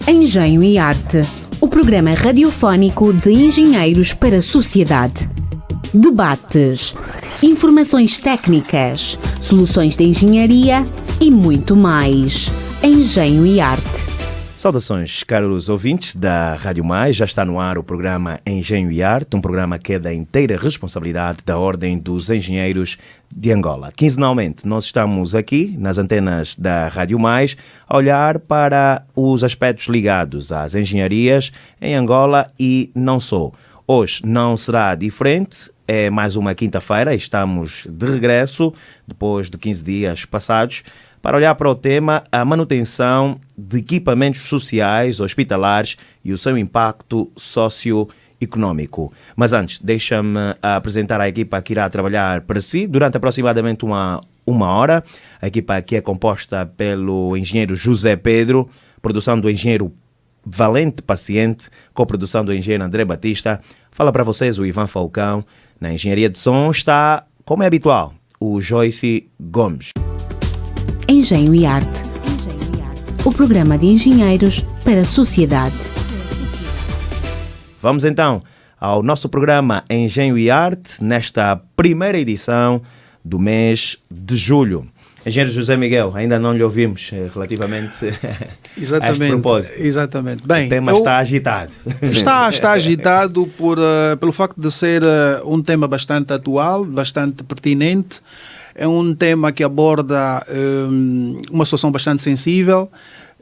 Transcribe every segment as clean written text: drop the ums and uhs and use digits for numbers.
Engenho e Arte, o programa radiofónico de engenheiros para a sociedade. Debates, informações técnicas, soluções de engenharia e muito mais. Engenho e Arte. Saudações, caros ouvintes da Rádio Mais. Já está no ar o programa Engenho e Arte, um programa que é da inteira responsabilidade da Ordem dos Engenheiros de Angola. Quinzenalmente, nós estamos aqui, nas antenas da Rádio Mais, a olhar para os aspectos ligados às engenharias em Angola e não só. Hoje não será diferente, é mais uma quinta-feira, estamos de regresso, depois de 15 dias passados, para olhar para o tema a manutenção de equipamentos sociais, hospitalares e o seu impacto socioeconómico. Mas antes, deixa-me apresentar a equipa que irá trabalhar para si durante aproximadamente uma hora. A equipa que é composta pelo engenheiro José Pedro, produção do engenheiro Valente Paciente, coprodução do engenheiro André Batista. Fala para vocês o Ivan Falcão. Na engenharia de som está, como é habitual, o Joyce Gomes. Engenho e Arte, o programa de engenheiros para a sociedade. Vamos então ao nosso programa Engenho e Arte, nesta primeira edição do mês de julho. Engenheiro José Miguel, ainda não lhe ouvimos relativamente a este propósito. Exatamente. Bem, o tema está agitado. Está agitado pelo facto de ser um tema bastante atual, bastante pertinente. É um tema que aborda uma situação bastante sensível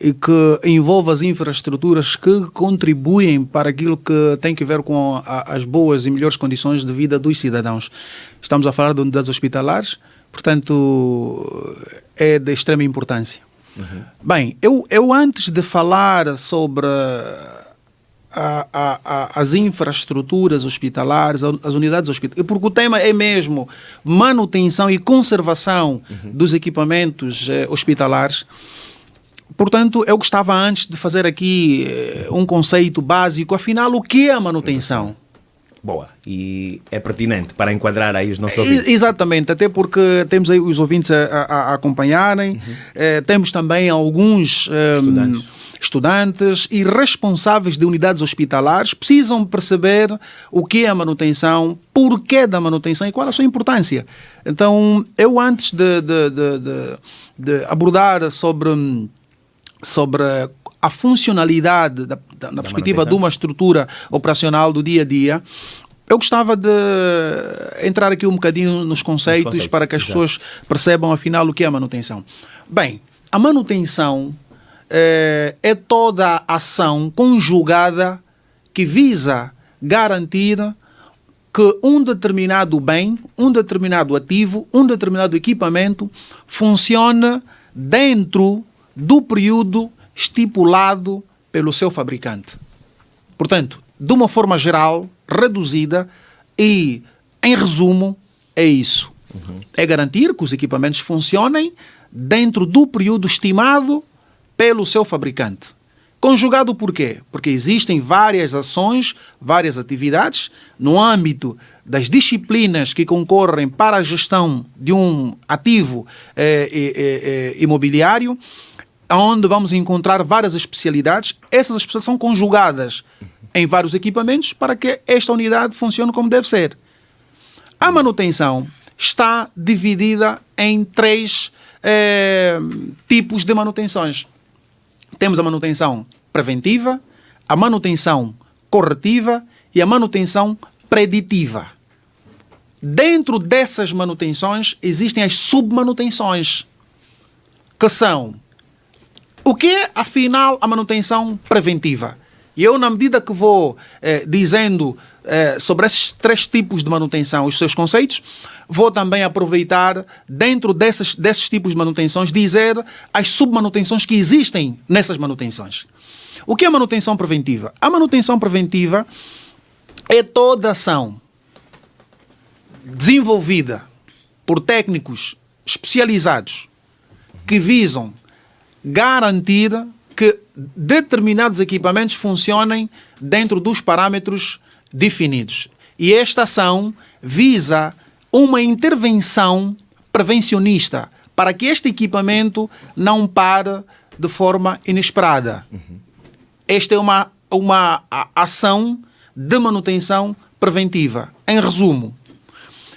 e que envolve as infraestruturas que contribuem para aquilo que tem que ver com as boas e melhores condições de vida dos cidadãos. Estamos a falar de unidades hospitalares, portanto, é de extrema importância. Uhum. Bem, eu antes de falar sobre as infraestruturas hospitalares, as unidades hospitalares, porque o tema é mesmo manutenção e conservação dos equipamentos hospitalares. Portanto, eu gostava antes de fazer aqui um conceito básico, afinal, o que é a manutenção? Boa, e é pertinente para enquadrar aí os nossos ouvintes. Exatamente, até porque temos aí os ouvintes a acompanharem, temos também alguns estudantes e responsáveis de unidades hospitalares precisam perceber o que é a manutenção, porquê da manutenção e qual a sua importância. Então, eu antes de abordar sobre a funcionalidade na perspectiva de uma estrutura operacional do dia a dia, eu gostava de entrar aqui um bocadinho nos conceitos para que as pessoas percebam afinal o que é a manutenção. Bem, a manutenção é toda a ação conjugada que visa garantir que um determinado bem, um determinado ativo, um determinado equipamento funcione dentro do período estipulado pelo seu fabricante. Portanto, de uma forma geral, reduzida e, em resumo, é isso. É garantir que os equipamentos funcionem dentro do período estimado pelo seu fabricante. Conjugado por quê? Porque existem várias ações, várias atividades no âmbito das disciplinas que concorrem para a gestão de um ativo imobiliário, onde vamos encontrar várias especialidades. Essas especialidades são conjugadas em vários equipamentos para que esta unidade funcione como deve ser. A manutenção está dividida em três tipos de manutenções. Temos a manutenção preventiva, a manutenção corretiva e a manutenção preditiva. Dentro dessas manutenções existem as submanutenções, que são o que é, afinal, a manutenção preventiva. E eu, na medida que vou dizendo sobre esses três tipos de manutenção, os seus conceitos, vou também aproveitar, dentro desses tipos de manutenções, dizer as submanutenções que existem nessas manutenções. O que é a manutenção preventiva? A manutenção preventiva é toda ação desenvolvida por técnicos especializados que visam garantir que determinados equipamentos funcionem dentro dos parâmetros definidos. E esta ação visa uma intervenção prevencionista para que este equipamento não pare de forma inesperada. Esta é uma ação de manutenção preventiva. Em resumo,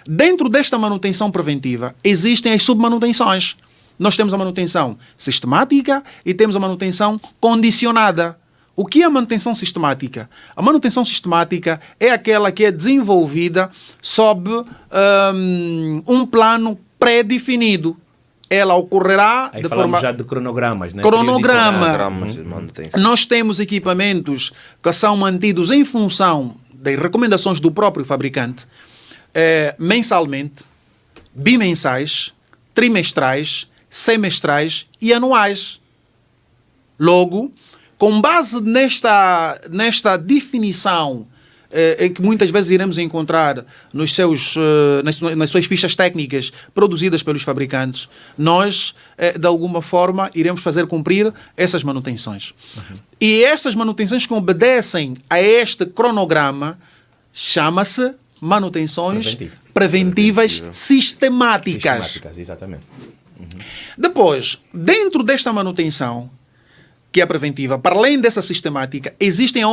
dentro desta manutenção preventiva existem as submanutenções. Nós temos a manutenção sistemática e temos a manutenção condicionada. O que é a manutenção sistemática? A manutenção sistemática é aquela que é desenvolvida sob um plano pré-definido. Ela ocorrerá aí de falamos forma... já de cronogramas, né? Cronograma. De manutenção. Nós temos equipamentos que são mantidos em função das recomendações do próprio fabricante, mensalmente, bimensais, trimestrais, semestrais e anuais. Logo, com base nesta definição que muitas vezes iremos encontrar nas suas fichas técnicas produzidas pelos fabricantes, nós, de alguma forma, iremos fazer cumprir essas manutenções. E essas manutenções que obedecem a este cronograma chama-se manutenções preventivas sistemáticas. Sistemáticas, exatamente. Depois, dentro desta manutenção, que é preventiva, para além dessa sistemática, existe a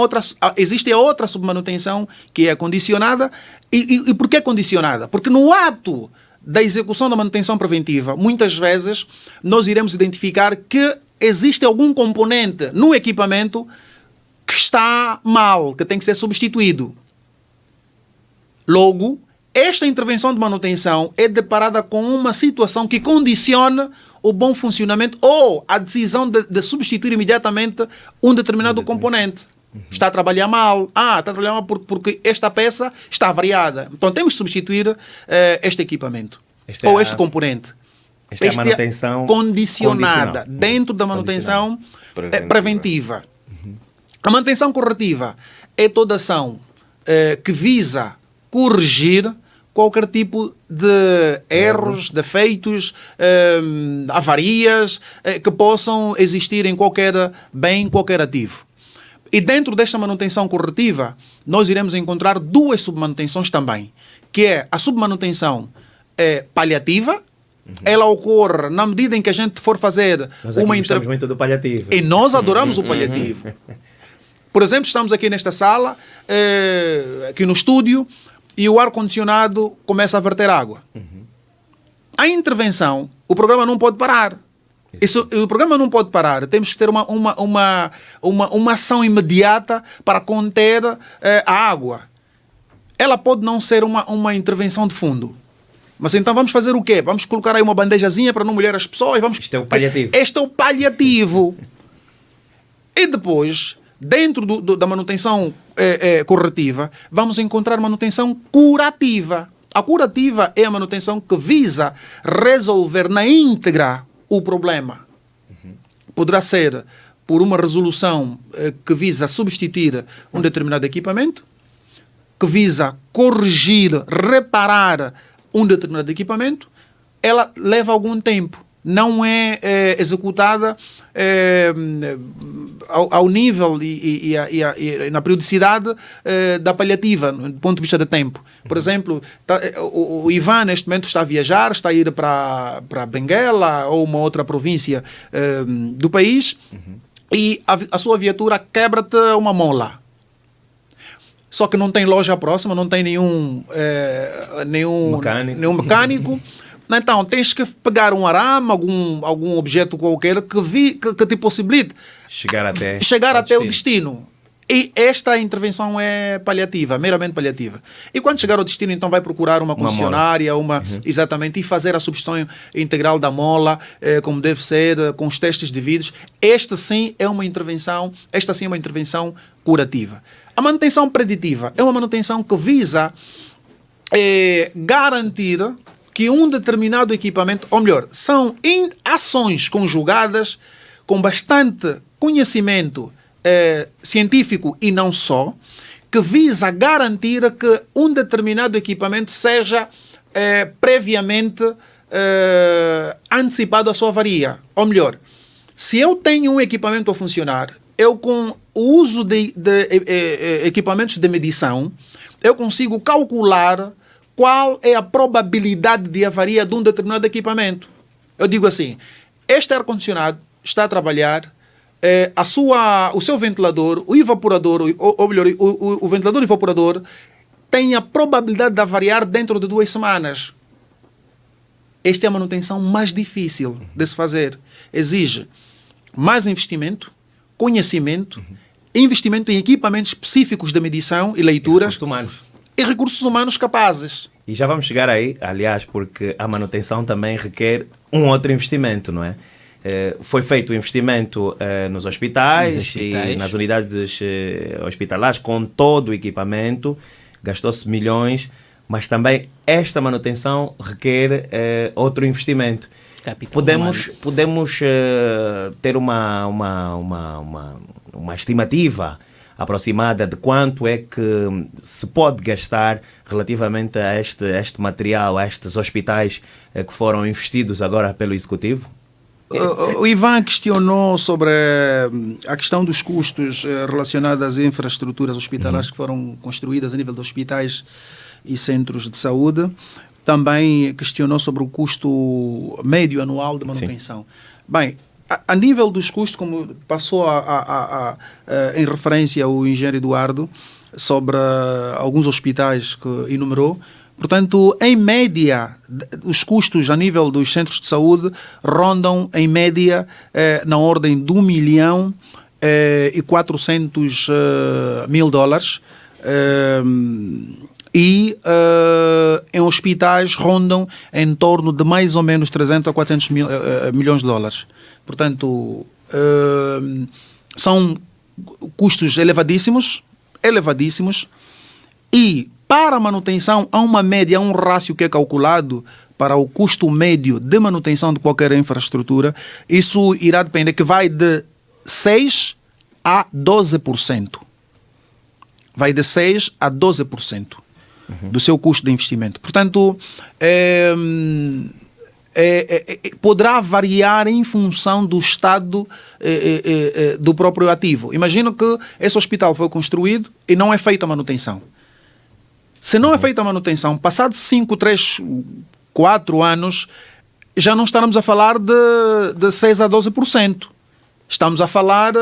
outra submanutenção que é condicionada. E por que condicionada? Porque no ato da execução da manutenção preventiva, muitas vezes nós iremos identificar que existe algum componente no equipamento que está mal, que tem que ser substituído. Logo, esta intervenção de manutenção é deparada com uma situação que condiciona o bom funcionamento ou a decisão de substituir imediatamente um determinado componente. Está a trabalhar mal. Está a trabalhar mal porque esta peça está avariada. Então temos de substituir este equipamento. Este componente. Esta é a manutenção condicionada dentro da manutenção preventiva. A manutenção corretiva é toda ação que visa corrigir qualquer tipo de erros, defeitos, avarias que possam existir em qualquer bem, qualquer ativo. E dentro desta manutenção corretiva, nós iremos encontrar duas submanutenções também, que é a submanutenção paliativa. Ela ocorre na medida em que a gente for fazer uma intervenção. Muito do paliativo. E nós adoramos o paliativo. Por exemplo, estamos aqui nesta sala, aqui no estúdio, e o ar-condicionado começa a verter água. A intervenção, o programa não pode parar. O programa não pode parar. Temos que ter uma ação imediata para conter a água. Ela pode não ser uma intervenção de fundo. Mas então vamos fazer o quê? Vamos colocar aí uma bandejazinha para não molhar as pessoas. Isto é o paliativo. Este é o paliativo. E depois, dentro da manutenção corretiva, vamos encontrar manutenção curativa. A curativa é a manutenção que visa resolver na íntegra o problema. Poderá ser por uma resolução que visa substituir um determinado equipamento, que visa corrigir, reparar um determinado equipamento. Ela leva algum tempo. Não é executada ao nível e na periodicidade da paliativa, do ponto de vista de tempo. Por exemplo, o Ivan neste momento está a viajar, está a ir para Benguela ou uma outra província do país, e a sua viatura quebra-te uma mola. Só que não tem loja próxima, não tem nenhum mecânico. Então, tens que pegar um arame, algum objeto qualquer que te possibilite chegar até o destino. E esta intervenção é paliativa, meramente paliativa. E quando chegar ao destino, então vai procurar uma concessionária, exatamente, e fazer a substituição integral da mola, como deve ser, com os testes devidos. Esta sim é uma intervenção curativa. A manutenção preditiva é uma manutenção que visa garantir que um determinado equipamento, ou melhor, são ações conjugadas com bastante conhecimento científico e não só, que visa garantir que um determinado equipamento seja previamente antecipado a sua avaria. Ou melhor, se eu tenho um equipamento a funcionar, eu com o uso de equipamentos de medição, eu consigo calcular qual é a probabilidade de avaria de um determinado equipamento. Eu digo assim, este ar-condicionado está a trabalhar o seu ventilador, o evaporador, ou melhor, o ventilador e o evaporador tem a probabilidade de avariar dentro de 2 semanas. Esta é a manutenção mais difícil de se fazer. Exige mais investimento, conhecimento, investimento em equipamentos específicos de medição e leituras e recursos humanos capazes. E já vamos chegar aí, aliás, porque a manutenção também requer um outro investimento, não é? Foi feito o investimento nos hospitais e nas unidades hospitalares com todo o equipamento, gastou-se milhões, mas também esta manutenção requer outro investimento. Podemos ter uma estimativa aproximada de quanto é que se pode gastar relativamente a este material, a estes hospitais que foram investidos agora pelo Executivo? O Ivan questionou sobre a questão dos custos relacionados às infraestruturas hospitalares que foram construídas a nível de hospitais e centros de saúde. Também questionou sobre o custo médio anual de manutenção. Sim. Bem, a nível dos custos, como passou em referência o engenheiro Eduardo, sobre alguns hospitais que enumerou, portanto, em média, os custos a nível dos centros de saúde rondam, em média, na ordem de $1.400.000. E em hospitais rondam em torno de mais ou menos 300 a 400 milhões de dólares. Portanto, são custos elevadíssimos, e para a manutenção há uma média, há um rácio que é calculado para o custo médio de manutenção de qualquer infraestrutura. Isso irá depender, que vai de 6 a 12%. Vai de 6 a 12%. Do seu custo de investimento. Portanto, poderá variar em função do estado do próprio ativo. Imagina que esse hospital foi construído e não é feita a manutenção. Se não é feita a manutenção, passados 5, 3, 4 anos, já não estaremos a falar de 6 a 12%. Estamos a falar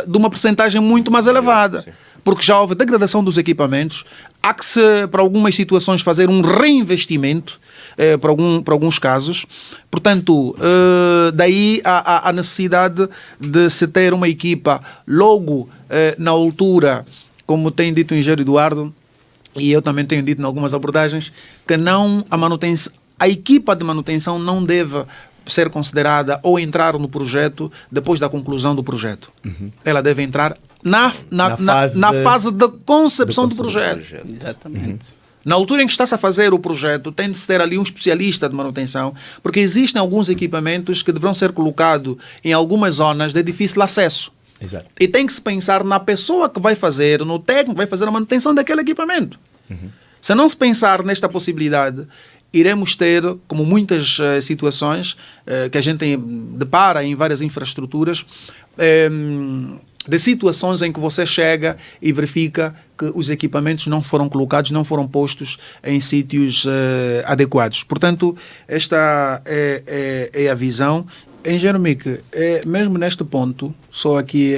de uma percentagem muito mais elevada. Sim. Porque já houve degradação dos equipamentos, há que, para algumas situações, fazer um reinvestimento, para alguns casos. Portanto, daí a necessidade de se ter uma equipa logo na altura, como tem dito o engenheiro Eduardo, e eu também tenho dito em algumas abordagens, que a equipa de manutenção não deve ser considerada ou entrar no projeto depois da conclusão do projeto. Ela deve entrar na fase de concepção do projeto. Exatamente. Na altura em que está-se a fazer o projeto, tem de se ter ali um especialista de manutenção, porque existem alguns equipamentos que deverão ser colocados em algumas zonas de difícil acesso. Exato. E tem que se pensar na pessoa que vai fazer, no técnico que vai fazer a manutenção daquele equipamento. Se não se pensar nesta possibilidade, iremos ter, como muitas situações que a gente depara em várias infraestruturas, de situações em que você chega e verifica que os equipamentos não foram colocados, não foram postos em sítios adequados. Portanto, esta é a visão. Engenheiro Mick, mesmo neste ponto, só aqui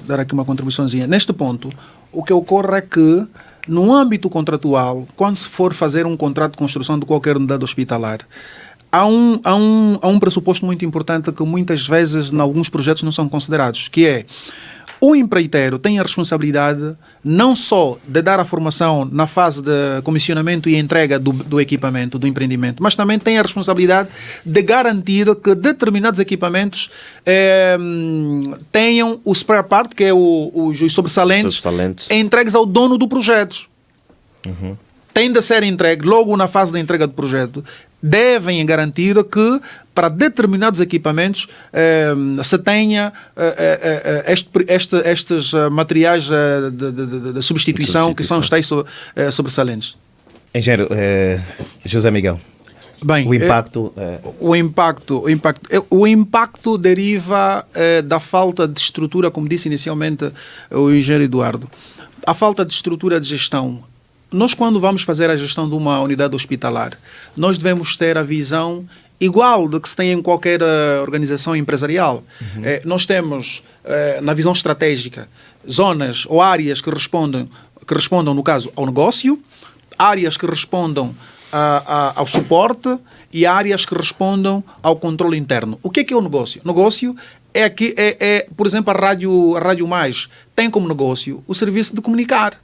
dar aqui uma contribuiçãozinha. Neste ponto, o que ocorre é que, no âmbito contratual, quando se for fazer um contrato de construção de qualquer unidade hospitalar, há um pressuposto muito importante que muitas vezes, em alguns projetos, não são considerados, que é: o empreiteiro tem a responsabilidade não só de dar a formação na fase de comissionamento e entrega do equipamento, do empreendimento, mas também tem a responsabilidade de garantir que determinados equipamentos tenham o spare part, que é os sobressalentes, entregues ao dono do projeto. Tem de ser entregue logo na fase da entrega do projeto. Devem garantir que, para determinados equipamentos, se tenha estes materiais de substituição, que são os tais sobressalentes. Engenheiro José Miguel, bem, o impacto deriva da falta de estrutura, como disse inicialmente o engenheiro Eduardo. A falta de estrutura de gestão. Nós, quando vamos fazer a gestão de uma unidade hospitalar, nós devemos ter a visão igual do que se tem em qualquer organização empresarial. Nós temos, na visão estratégica, zonas ou áreas que respondam, no caso, ao negócio, áreas que respondam ao suporte e áreas que respondam ao controle interno. O que é o negócio? O negócio por exemplo, a Rádio Mais tem como negócio o serviço de comunicar.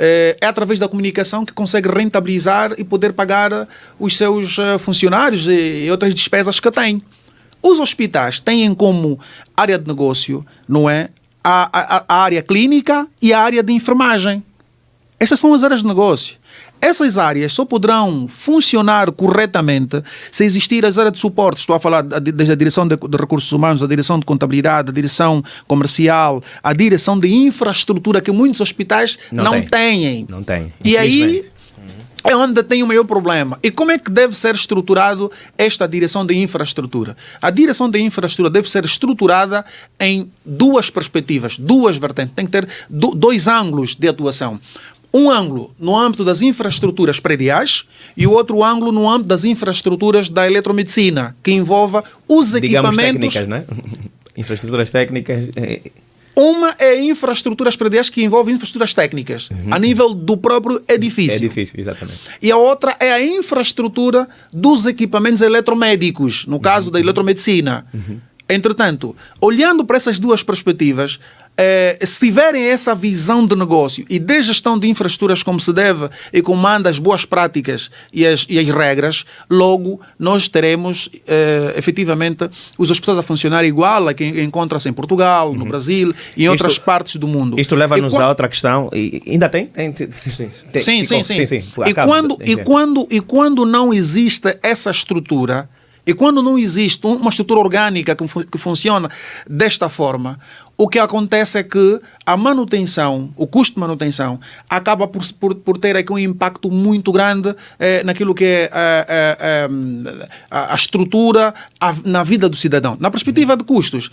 É através da comunicação que consegue rentabilizar e poder pagar os seus funcionários e outras despesas que tem. Os hospitais têm como área de negócio, não é, a área clínica e a área de enfermagem. Essas são as áreas de negócio. Essas áreas só poderão funcionar corretamente se existir as áreas de suporte. Estou a falar desde a direção de recursos humanos, a direção de contabilidade, a direção comercial, a direção de infraestrutura que muitos hospitais não têm. Não têm. E aí é onde tem o maior problema. E como é que deve ser estruturado esta direção de infraestrutura? A direção de infraestrutura deve ser estruturada em duas perspectivas, duas vertentes. Tem que ter dois ângulos de atuação. Um ângulo no âmbito das infraestruturas prediais e o outro ângulo no âmbito das infraestruturas da eletromedicina, que envolva os equipamentos... técnicas, não é? Infraestruturas técnicas... Uma é infraestruturas prediais que envolve infraestruturas técnicas, a nível do próprio edifício. Edifício, exatamente. E a outra é a infraestrutura dos equipamentos eletromédicos, no caso da eletromedicina. Entretanto, olhando para essas duas perspectivas, se tiverem essa visão de negócio e de gestão de infraestruturas como se deve e como manda as boas práticas e as regras, logo nós teremos efetivamente os hospitais a funcionar igual a quem encontra-se em Portugal, no Brasil e em outras partes do mundo. Isto leva-nos a outra questão. Ainda tem? Sim. E quando não existe essa estrutura, e quando não existe uma estrutura orgânica que funciona desta forma, o que acontece é que a manutenção, o custo de manutenção, acaba por ter aqui um impacto muito grande naquilo que é a estrutura na vida do cidadão. Na perspectiva de custos,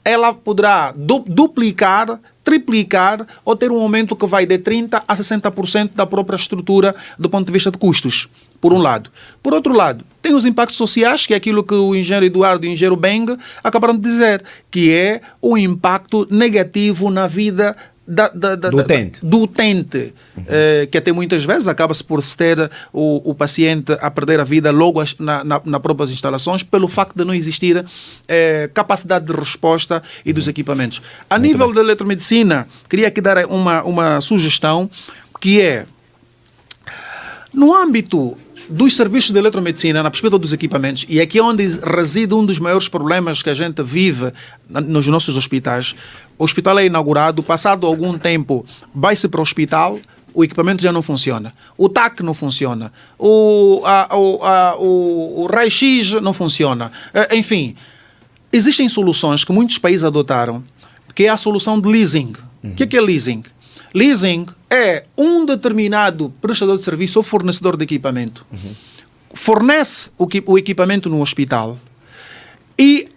ela poderá duplicar, triplicar ou ter um aumento que vai de 30% a 60% da própria estrutura do ponto de vista de custos, por um lado. Por outro lado, tem os impactos sociais, que é aquilo que o engenheiro Eduardo e o engenheiro Beng acabaram de dizer, que é o impacto negativo na vida do utente, que até muitas vezes acaba-se por se ter o paciente a perder a vida logo nas próprias instalações, pelo facto de não existir capacidade de resposta e dos equipamentos. A nível da eletromedicina, queria aqui dar uma sugestão, que é, no âmbito dos serviços de eletromedicina, na perspectiva dos equipamentos, e aqui é onde reside um dos maiores problemas que a gente vive nos nossos hospitais. O hospital é inaugurado, passado algum tempo vai-se para o hospital, o equipamento já não funciona, o TAC não funciona, o raio-x não funciona. Enfim, existem soluções que muitos países adotaram, que é a solução de leasing. O que é leasing? Leasing é um determinado prestador de serviço ou fornecedor de equipamento. Fornece o equipamento no hospital e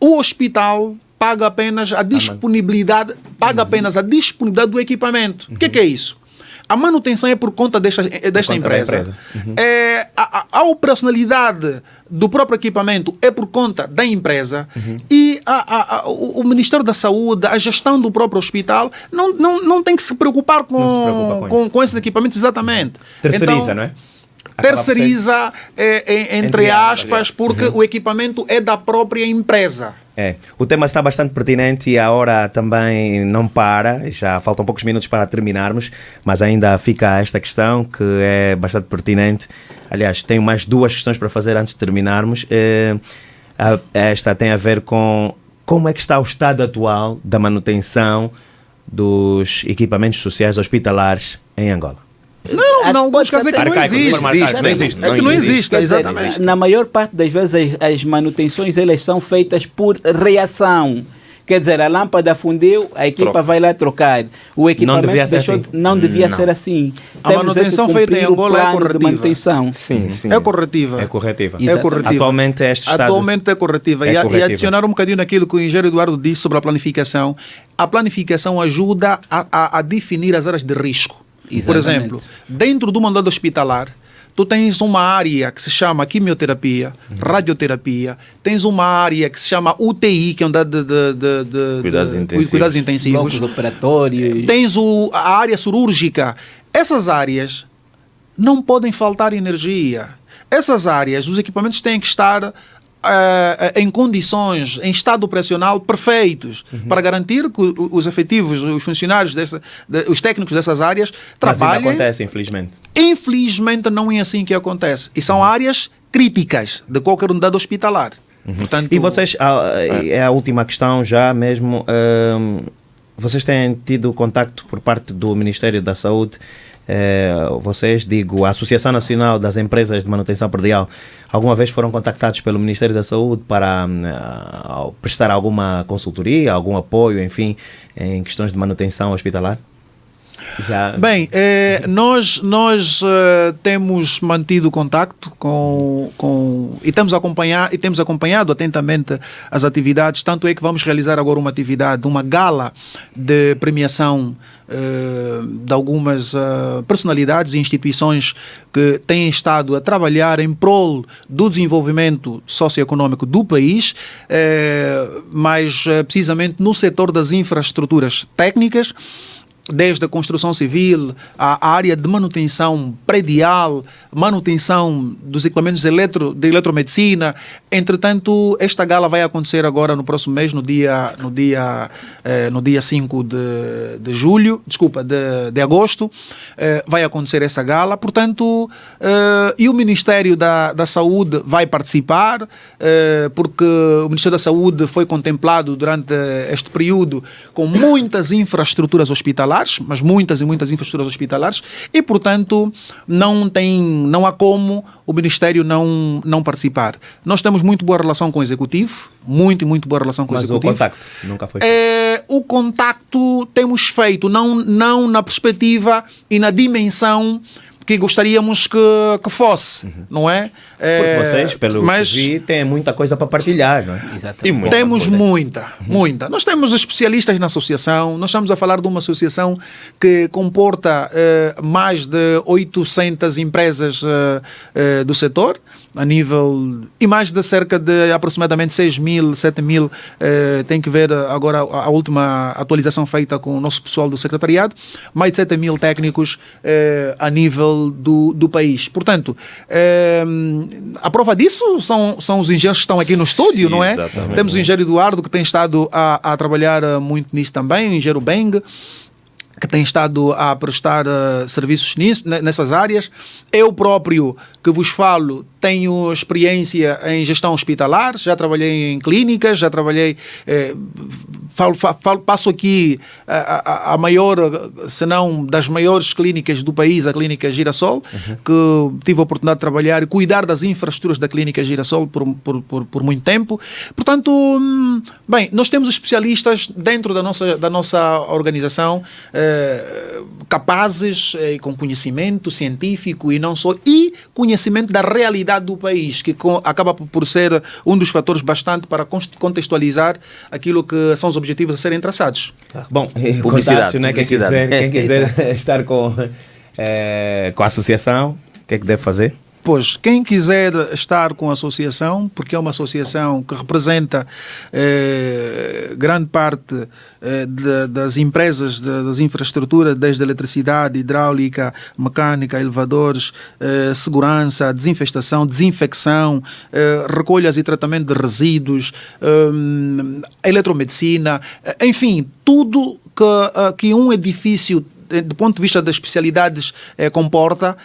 o hospital paga apenas a disponibilidade, do equipamento. O que é isso? A manutenção é por conta desta empresa. A operacionalidade do próprio equipamento é por conta da empresa e o Ministério da Saúde, a gestão do próprio hospital, não tem que se preocupar com esses equipamentos, exatamente. Terceiriza, então, não é? Terceiriza, entre aspas, porque o equipamento é da própria empresa. O tema está bastante pertinente e a hora também não para, já faltam poucos minutos para terminarmos, mas ainda fica esta questão que é bastante pertinente. Aliás, tenho mais duas questões para fazer antes de terminarmos. Esta tem a ver com como é que está o estado atual da manutenção dos equipamentos sociais hospitalares em Angola. Não quer dizer que não existe. Exatamente. Na maior parte das vezes as manutenções elas são feitas por reação. Quer dizer, a lâmpada fundiu, a equipa vai lá trocar. O equipamento não devia ser assim. A manutenção feita em Angola é corretiva. Sim. É corretiva. É corretiva. Atualmente é corretiva. E adicionar um bocadinho naquilo que o engenheiro Eduardo disse sobre a planificação. A planificação ajuda a definir as áreas de risco. Exatamente. Por exemplo, dentro do mandado hospitalar, tu tens uma área que se chama quimioterapia, radioterapia, tens uma área que se chama UTI, que é unidade de cuidados intensivos. Blocos operatórios. Tens a área cirúrgica. Essas áreas não podem faltar energia. Essas áreas, os equipamentos têm que estar em condições, em estado operacional perfeitos, para garantir que os efetivos, os funcionários, os técnicos dessas áreas trabalhem. Mas ainda acontece, infelizmente. Infelizmente não é assim que acontece. E são áreas críticas de qualquer unidade hospitalar. Portanto, e vocês, é a última questão já mesmo, vocês têm tido contacto por parte do Ministério da Saúde? Vocês, a Associação Nacional das Empresas de Manutenção Predial, alguma vez foram contactados pelo Ministério da Saúde para prestar alguma consultoria, algum apoio, enfim, em questões de manutenção hospitalar? Já... Bem, nós temos mantido contacto e temos acompanhado atentamente as atividades, tanto é que vamos realizar agora uma atividade, uma gala de premiação de algumas personalidades e instituições que têm estado a trabalhar em prol do desenvolvimento socioeconômico do país, mas precisamente no setor das infraestruturas técnicas, desde a construção civil, a área de manutenção predial, manutenção dos equipamentos de eletromedicina. Entretanto, esta gala vai acontecer agora no próximo mês, no dia 5 de julho, de agosto, vai acontecer essa gala. Portanto, e o Ministério da Saúde vai participar, porque o Ministério da Saúde foi contemplado durante este período com muitas infraestruturas hospitalares, mas muitas infraestruturas hospitalares, e portanto não há como o Ministério não participar. Nós temos muito boa relação com o Executivo, muito boa relação com o Executivo. Mas o contacto nunca foi feito? O contacto temos feito, não na perspectiva e na dimensão que gostaríamos que fosse, não é? Porque vocês, pelo que vi, têm muita coisa para partilhar, não é? Exatamente. Temos muita. Nós temos especialistas na associação, nós estamos a falar de uma associação que comporta mais de 800 empresas do setor, a nível, e mais de cerca de aproximadamente 6.000, 7.000, tem que ver agora a última atualização feita com o nosso pessoal do secretariado, mais de 7.000 técnicos a nível do país. Portanto, a prova disso são os engenheiros que estão aqui no estúdio, não é? Exatamente. Temos o engenheiro Eduardo, que tem estado a trabalhar muito nisso também, o engenheiro Beng, que tem estado a prestar serviços nessas áreas. Eu próprio, que vos falo, tenho experiência em gestão hospitalar, já trabalhei em clínicas, já trabalhei... passo aqui a maior, se não das maiores clínicas do país, a Clínica Girassol, que tive a oportunidade de trabalhar e cuidar das infraestruturas da Clínica Girassol por muito tempo. Portanto, bem, nós temos especialistas dentro da nossa organização, capazes, com conhecimento científico e não só, e conhecimento da realidade do país, que acaba por ser um dos fatores bastante para contextualizar aquilo que são os objetivos a serem traçados. Bom, publicidade, né? Quem quiser estar com a associação, o que é que deve fazer? Pois, quem quiser estar com a associação, porque é uma associação que representa grande parte das empresas das infraestruturas, desde eletricidade, hidráulica, mecânica, elevadores, segurança, desinfestação, desinfecção, recolhas e tratamento de resíduos, eletromedicina, enfim, tudo que um edifício, do ponto de vista das especialidades, comporta,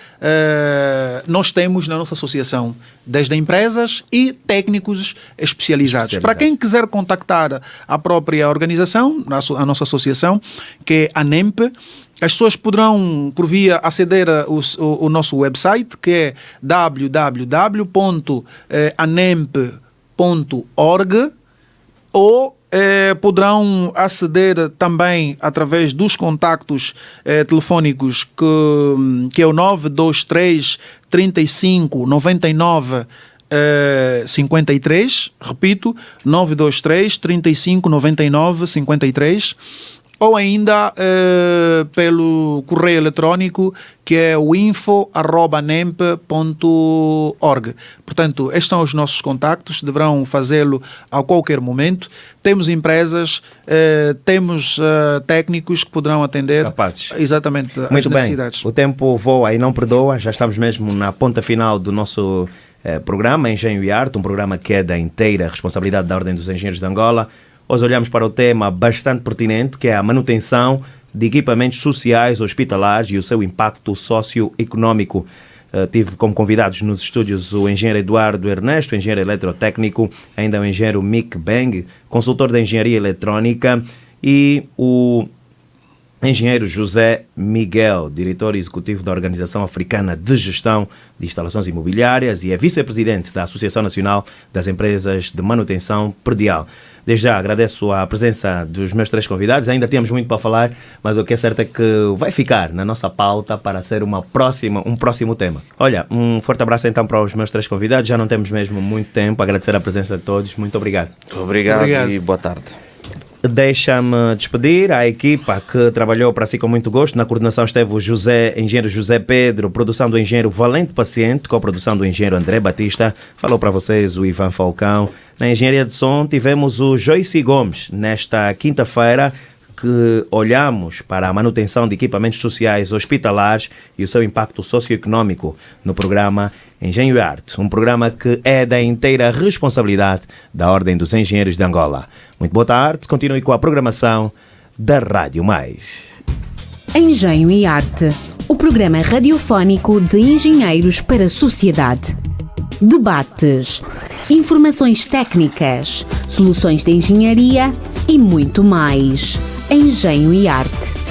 nós temos na nossa associação, desde empresas e técnicos especializados. Para quem quiser contactar a própria organização, a nossa associação, que é a ANEMP, as pessoas poderão, por via, aceder ao nosso website, que é www.anemp.org, ou poderão aceder também através dos contactos telefónicos que é o 923 35 99 53, repito, 923 35 99 53, ou ainda pelo correio eletrónico, que é o info@nemp.org. Portanto, estes são os nossos contactos, deverão fazê-lo a qualquer momento. Temos empresas, temos técnicos que poderão atender exatamente as necessidades. Bem. O tempo voa e não perdoa, já estamos mesmo na ponta final do nosso programa Engenho e Arte, um programa que é da inteira responsabilidade da Ordem dos Engenheiros de Angola. Hoje olhamos para o tema bastante pertinente, que é a manutenção de equipamentos sociais hospitalares e o seu impacto socioeconómico. Tive como convidados nos estúdios o engenheiro Eduardo Ernesto, engenheiro eletrotécnico, ainda o engenheiro Mick Beng, consultor de engenharia eletrónica, e o engenheiro José Miguel, diretor executivo da Organização Africana de Gestão de Instalações Imobiliárias e é vice-presidente da Associação Nacional das Empresas de Manutenção Predial. Desde já agradeço a presença dos meus 3 convidados. Ainda temos muito para falar, mas o que é certo é que vai ficar na nossa pauta para ser um próximo tema. Olha, um forte abraço então para os meus 3 convidados. Já não temos mesmo muito tempo. Agradecer a presença de todos. Muito obrigado. Obrigado e boa tarde. Deixa-me despedir a equipa que trabalhou para si com muito gosto. Na coordenação esteve o engenheiro José Pedro, produção do engenheiro Valente Paciente, co-produção do engenheiro André Batista. Falou para vocês o Ivan Falcão. Na engenharia de som tivemos o Joyce Gomes. Nesta quinta-feira que olhamos para a manutenção de equipamentos sociais hospitalares e o seu impacto socioeconómico no programa Engenho e Arte, um programa que é da inteira responsabilidade da Ordem dos Engenheiros de Angola. Muito boa tarde, continue com a programação da Rádio Mais. Engenho e Arte, o programa radiofónico de engenheiros para a sociedade. Debates, informações técnicas, soluções de engenharia e muito mais. Engenho e Arte.